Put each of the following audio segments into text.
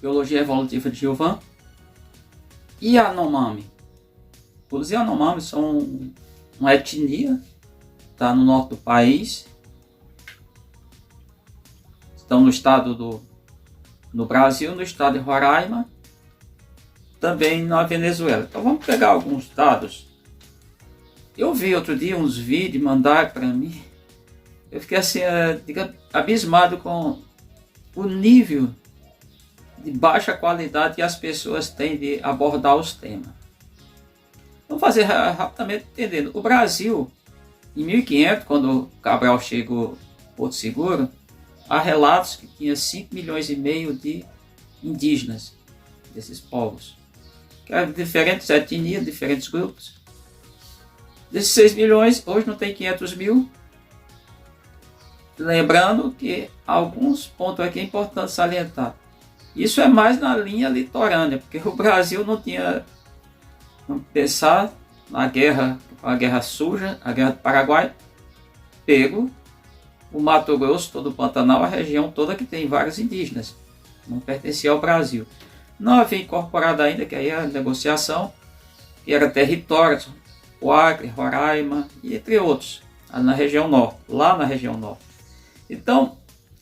Biologia Evolutiva de Gilvan. Yanomami. Os Yanomami são uma etnia, está no norte do país, estão no estado no Brasil, no estado de Roraima, também na Venezuela. Então vamos pegar alguns dados. Eu vi outro dia uns vídeos, mandaram para mim, eu fiquei assim, abismado com o nível de baixa qualidade que as pessoas têm de abordar os temas. Vamos fazer rapidamente entendendo. O Brasil, em 1500, quando Cabral chegou a Porto Seguro, há relatos que tinha 5 milhões e meio de indígenas, desses povos, que eram diferentes etnias, diferentes grupos. Desses 6 milhões, hoje não tem 500 mil. Lembrando que alguns pontos aqui é importante salientar. Isso é mais na linha litorânea, porque o Brasil não tinha, vamos pensar na guerra, a guerra suja, a guerra do Paraguai, pego o Mato Grosso, todo o Pantanal, a região toda que tem vários indígenas, não pertencia ao Brasil. Não havia incorporado ainda, que aí a negociação, que era território, o Acre, Roraima, e entre outros, na região norte, lá na região norte. Então,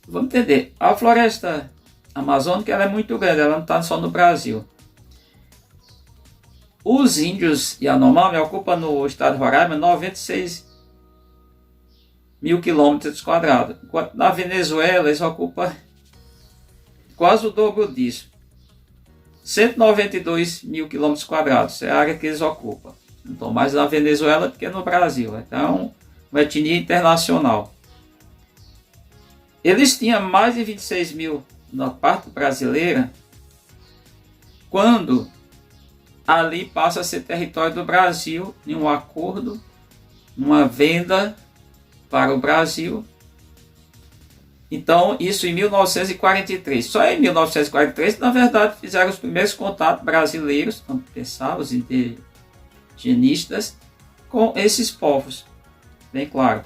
vamos entender, a floresta amazônica ela é muito grande, ela não está só no Brasil. Os índios Yanomami ocupam no estado de Roraima 96 mil quilômetros quadrados. Enquanto na Venezuela eles ocupam quase o dobro disso. 192 mil quilômetros quadrados é a área que eles ocupam. Então, mais na Venezuela do que no Brasil. Então, uma etnia internacional. Eles tinham mais de 26 mil na parte brasileira, quando ali passa a ser território do Brasil, em um acordo, uma venda para o Brasil. Então, isso em 1943. Só em 1943, na verdade, fizeram os primeiros contatos brasileiros, vamos pensar, os indigenistas, com esses povos, bem claro.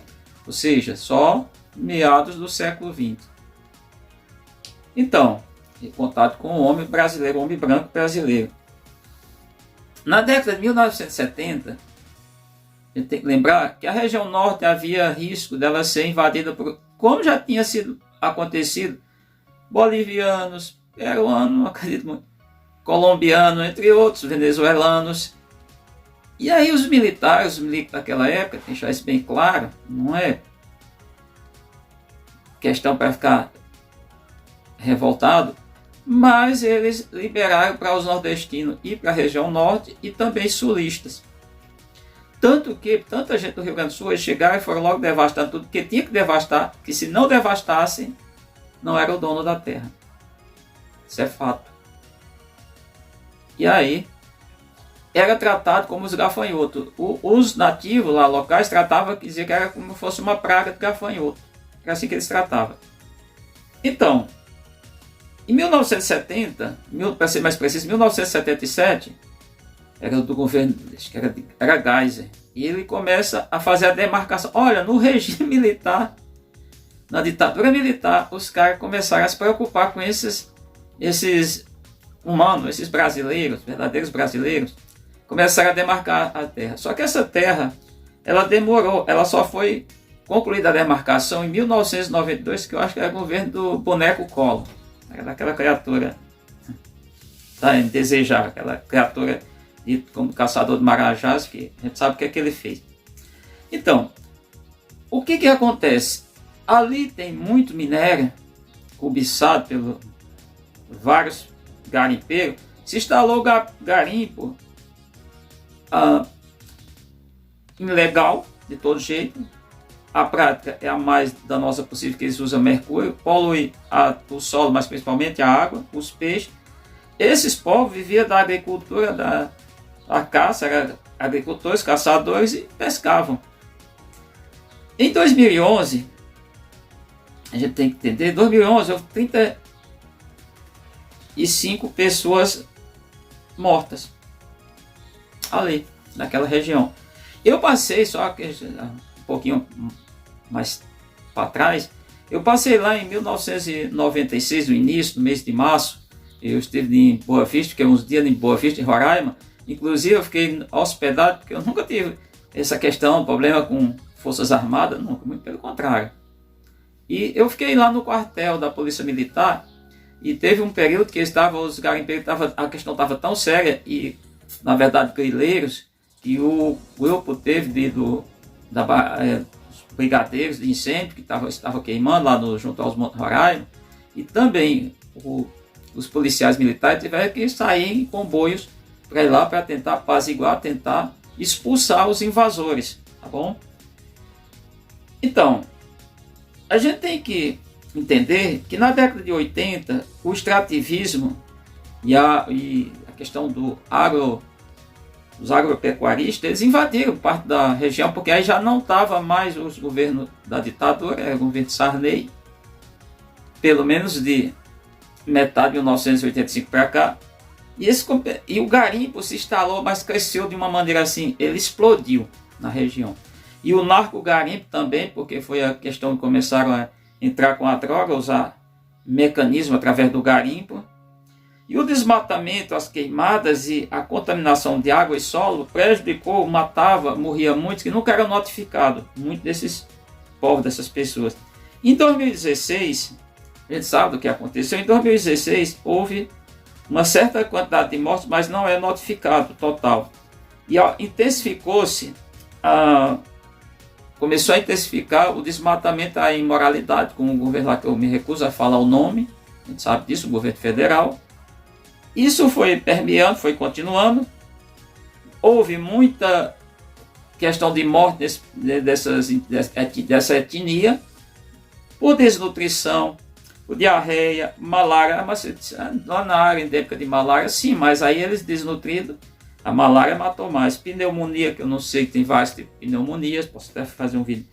Ou seja, só meados do século XX. Então, em contato com o homem brasileiro, o homem branco brasileiro. Na década de 1970, a gente tem que lembrar que a região norte havia risco dela ser invadida por, como já tinha acontecido, bolivianos, peruanos, acredito muito, colombianos, entre outros, venezuelanos. E aí os militares daquela época, deixar isso bem claro, não é questão para ficar revoltado, mas eles liberaram para os nordestinos ir para a região norte e também sulistas. Tanto que tanta gente do Rio Grande do Sul eles chegaram e foram logo devastando tudo, porque tinha que devastar, que se não devastassem, não era o dono da terra. Isso é fato. E aí, era tratado como os gafanhotos. Os nativos lá locais tratavam, diziam que era como se fosse uma praga de gafanhoto. Era assim que eles tratavam. Então, em 1970, para ser mais preciso, 1977, era do governo, acho que era Geisel, e ele começa a fazer a demarcação. Olha, no regime militar, na ditadura militar, os caras começaram a se preocupar com esses humanos, esses brasileiros, verdadeiros brasileiros, começaram a demarcar a terra. Só que essa terra, ela demorou, ela só foi concluída a demarcação em 1992, que eu acho que era o governo do boneco Collor. Era daquela criatura indesejável, aquela criatura como caçador de marajás, que a gente sabe o que é que ele fez. Então, o que acontece? Ali tem muito minério cobiçado pelos vários garimpeiros. Se instalou garimpo ilegal, de todo jeito. A prática é a mais danosa possível, que eles usam mercúrio, polui o solo, mas principalmente a água, os peixes. Esses povos viviam da agricultura, da caça, eram agricultores, caçadores e pescavam. Em 2011, a gente tem que entender, em 2011 houve 35 pessoas mortas ali, naquela região. Eu passei, só que um pouquinho mais para trás, eu passei lá em 1996, no início, no mês de março, eu estive em Boa Vista, fiquei uns dias em Boa Vista, em Roraima. Inclusive eu fiquei hospedado, porque eu nunca tive essa questão, problema com Forças Armadas, nunca, muito pelo contrário. E eu fiquei lá no quartel da Polícia Militar, e teve um período que os garimpeiros, a questão estava tão séria, e na verdade grileiros, que o grupo teve os brigadeiros de incêndio, que estava queimando lá junto aos Montes Roraima, e também os policiais militares tiveram que sair em comboios para ir lá para tentar apaziguar, tentar expulsar os invasores, tá bom? Então, a gente tem que entender que na década de 80, o extrativismo e a questão dos agropecuaristas, eles invadiram parte da região, porque aí já não estava mais os governos da ditadura, era o governo de Sarney, pelo menos de metade de 1985 para cá, e o garimpo se instalou, mas cresceu de uma maneira assim, ele explodiu na região. E o narco-garimpo também, porque foi a questão que começaram a entrar com a droga, usar mecanismo através do garimpo. E o desmatamento, as queimadas e a contaminação de água e solo prejudicou, matava, morria muitos que nunca eram notificados, muitos desses povos, dessas pessoas. Em 2016, a gente sabe do que aconteceu, em 2016 houve uma certa quantidade de mortes, mas não é notificado total. E intensificou-se começou a intensificar o desmatamento, a imoralidade, com o governo lá que eu me recuso a falar o nome, a gente sabe disso, o governo federal. Isso foi permeando, foi continuando. Houve muita questão de morte dessa etnia, por desnutrição, por diarreia, malária. Mas lá na área endêmica de malária, sim, mas aí eles desnutridos, a malária matou mais. Pneumonia, que eu não sei, tem vários tipos de pneumonias, posso até fazer um vídeo.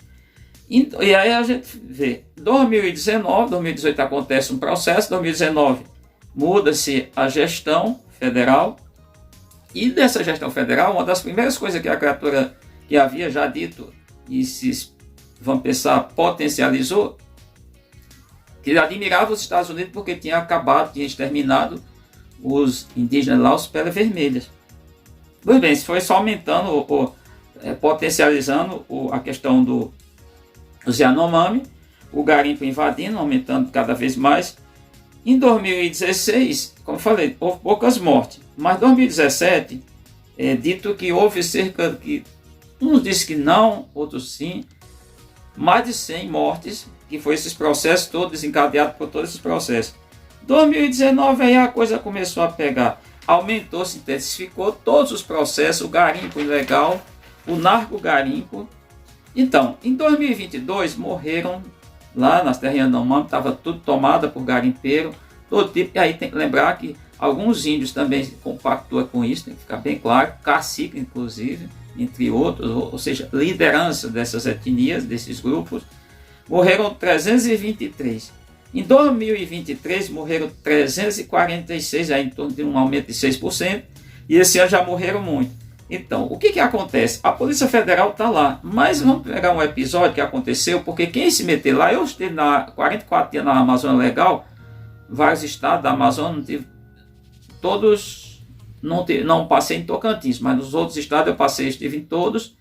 E aí a gente vê, 2018 acontece um processo, 2019 muda-se a gestão federal, e dessa gestão federal, uma das primeiras coisas que a criatura que havia já dito, e se vamos pensar, potencializou, que admirava os Estados Unidos porque tinha exterminado os indígenas lá, os peles vermelhas. Pois bem, isso foi só aumentando, potencializando a questão dos Yanomami, o garimpo invadindo, aumentando cada vez mais. Em 2016, como falei, houve poucas mortes, mas em 2017 é dito que houve cerca de, uns dizem que não, outros sim, mais de 100 mortes, que foi esses processos todos desencadeados por todos esses processos. 2019 aí a coisa começou a pegar, aumentou, se intensificou todos os processos, o garimpo ilegal, o narco-garimpo. Então, em 2022 morreram lá nas terras Yanomami, estava tudo tomada por garimpeiro, todo tipo. E aí tem que lembrar que alguns índios também compactuam com isso, tem que ficar bem claro, cacique inclusive, entre outros, ou seja, liderança dessas etnias, desses grupos. Morreram 323. Em 2023 morreram 346, aí em torno de um aumento de 6%, e esse ano já morreram muito. Então, o que acontece? A Polícia Federal está lá, mas vamos pegar um episódio que aconteceu, porque quem se meter lá, eu estive 44 dias na Amazônia Legal, vários estados da Amazônia, não tive, todos, não passei em Tocantins, mas nos outros estados eu passei, estive em todos,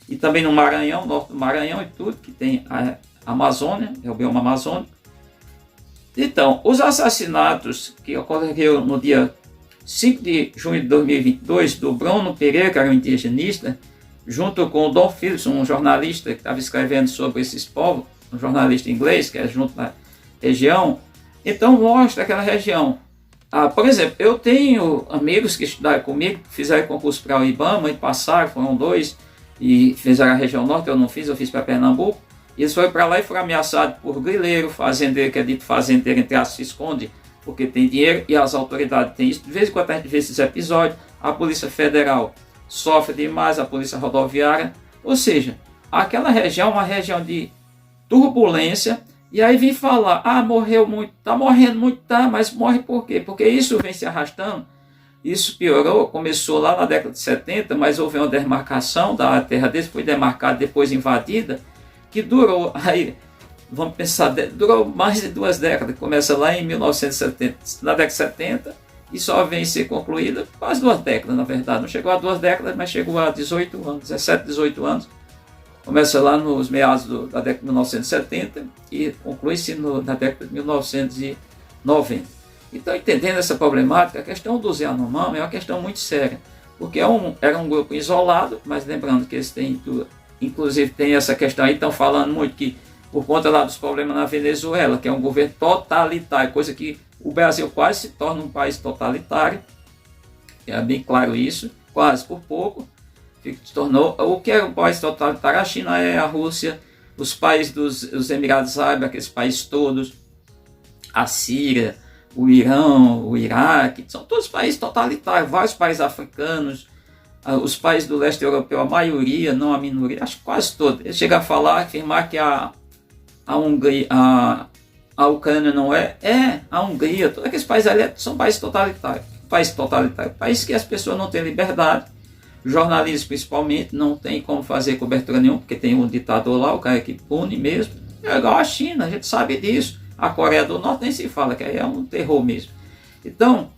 e também no Maranhão, norte do Maranhão e tudo, que tem a Amazônia, é o bioma amazônico. Então, os assassinatos que ocorreram no dia 5 de junho de 2022, do Bruno Pereira, que era um indigenista, junto com o Don Phillips, um jornalista que estava escrevendo sobre esses povos, um jornalista inglês, que é junto na região. Então, mostra aquela região. Por exemplo, eu tenho amigos que estudaram comigo, fizeram concurso para o IBAMA e passaram, foram 2, e fizeram a região norte, eu não fiz, eu fiz para Pernambuco. E eles foram para lá e foram ameaçados por grileiro, fazendeiro, que é dito fazendeiro, entre aspas, se esconde porque tem dinheiro, e as autoridades têm isso. De vez em quando a gente vê esses episódios, a Polícia Federal sofre demais, a Polícia Rodoviária, ou seja, aquela região é uma região de turbulência, e aí vem falar, morreu muito, está morrendo muito, tá, mas morre por quê? Porque isso vem se arrastando, isso piorou, começou lá na década de 70, mas houve uma demarcação da terra deles, foi demarcada, depois invadida, que durou, aí vamos pensar, durou mais de 2 décadas, começa lá em 1970, na década de 70, e só vem ser concluída quase 2 décadas, na verdade. Não chegou a 2 décadas, mas chegou a 18 anos, 17, 18 anos. Começa lá nos meados da década de 1970 e conclui-se na década de 1990. Então, entendendo essa problemática, a questão dos Yanomami é uma questão muito séria, porque era um grupo isolado, mas lembrando que eles têm, inclusive tem essa questão aí, estão falando muito que por conta lá dos problemas na Venezuela, que é um governo totalitário, coisa que o Brasil quase se torna um país totalitário, é bem claro isso, quase por pouco, se tornou. O que é um país totalitário? A China é a Rússia, os países dos Emirados Árabes, aqueles países todos, a Síria, o Irã, o Iraque, são todos países totalitários, vários países africanos, os países do leste europeu, a maioria, não a minoria, acho que quase todos. Ele chega a falar, afirmar que a Hungria, a Ucrânia não é a Hungria, todos aqueles países ali são países totalitários, países que as pessoas não têm liberdade, jornalistas principalmente não tem como fazer cobertura nenhuma, porque tem um ditador lá, o cara que pune mesmo, é igual a China, a gente sabe disso, a Coreia do Norte nem se fala, que aí é um terror mesmo. Então,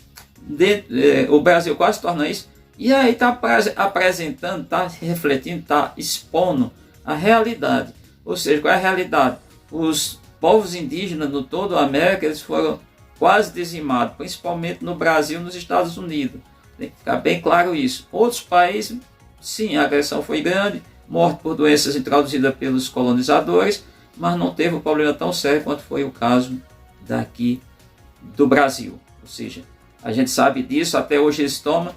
o Brasil quase torna isso, e aí está apresentando, está refletindo, está expondo a realidade, ou seja, qual é a realidade? Os povos indígenas no todo a América, eles foram quase dizimados, principalmente no Brasil e nos Estados Unidos. Tem que ficar bem claro isso. Outros países, sim, a agressão foi grande, morte por doenças introduzidas pelos colonizadores, mas não teve um problema tão sério quanto foi o caso daqui do Brasil. Ou seja, a gente sabe disso, até hoje eles tomam.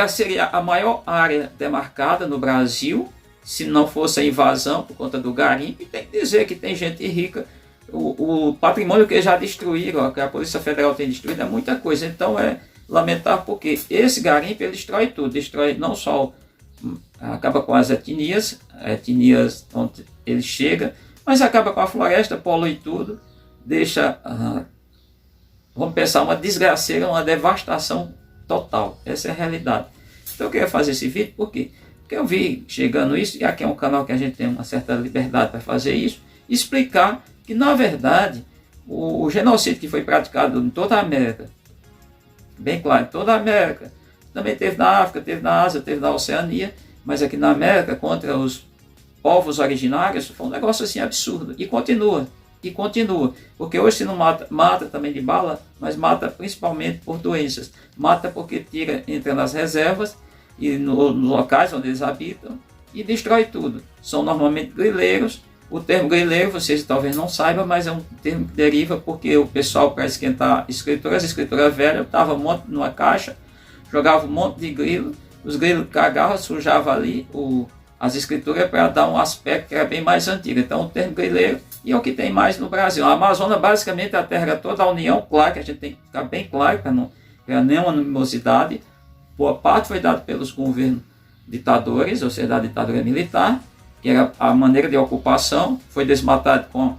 Seria a maior área demarcada no Brasil, se não fosse a invasão por conta do garimpo, e tem que dizer que tem gente rica. O patrimônio que eles já destruíram, que a Polícia Federal tem destruído, é muita coisa. Então é lamentável porque esse garimpo ele destrói tudo, destrói não só, acaba com as etnias onde ele chega, mas acaba com a floresta, polui tudo, deixa, vamos pensar, uma desgraceira, uma devastação total. Essa é a realidade. Então eu queria fazer esse vídeo, por quê? Porque eu vi chegando isso, e aqui é um canal que a gente tem uma certa liberdade para fazer isso, explicar que na verdade o genocídio que foi praticado em toda a América, bem claro, toda a América, também teve na África, teve na Ásia, teve na Oceania, mas aqui na América, contra os povos originários, foi um negócio assim absurdo, e continua, porque hoje se não mata também de bala, mas mata principalmente por doenças, mata porque entra nas reservas, e nos locais onde eles habitam, e destrói tudo. São normalmente grileiros. O termo grileiro, vocês talvez não saibam, mas é um termo que deriva porque o pessoal, para esquentar escrituras velhas, botava um monte numa caixa, jogava um monte de grilo, os grilos cagavam, sujavam ali as escrituras para dar um aspecto que era bem mais antigo. Então o termo grileiro, e é o que tem mais no Brasil. A Amazônia basicamente é a terra toda, a União, claro que a gente tem que ficar bem claro para não criar nenhuma animosidade. Boa parte foi dada pelos governos ditadores, ou seja, da ditadura militar, que era a maneira de ocupação, foi desmatado com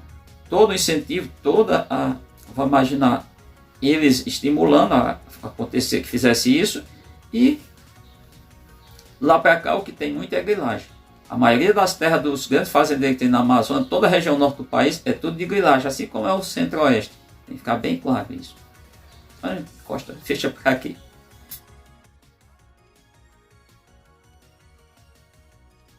todo o incentivo, vamos imaginar, eles estimulando a acontecer que fizesse isso, e lá para cá o que tem muito é grilagem. A maioria das terras dos grandes fazendeiros que tem na Amazônia, toda a região norte do país, é tudo de grilagem, assim como é o centro-oeste. Tem que ficar bem claro isso. Costa, fecha para aqui.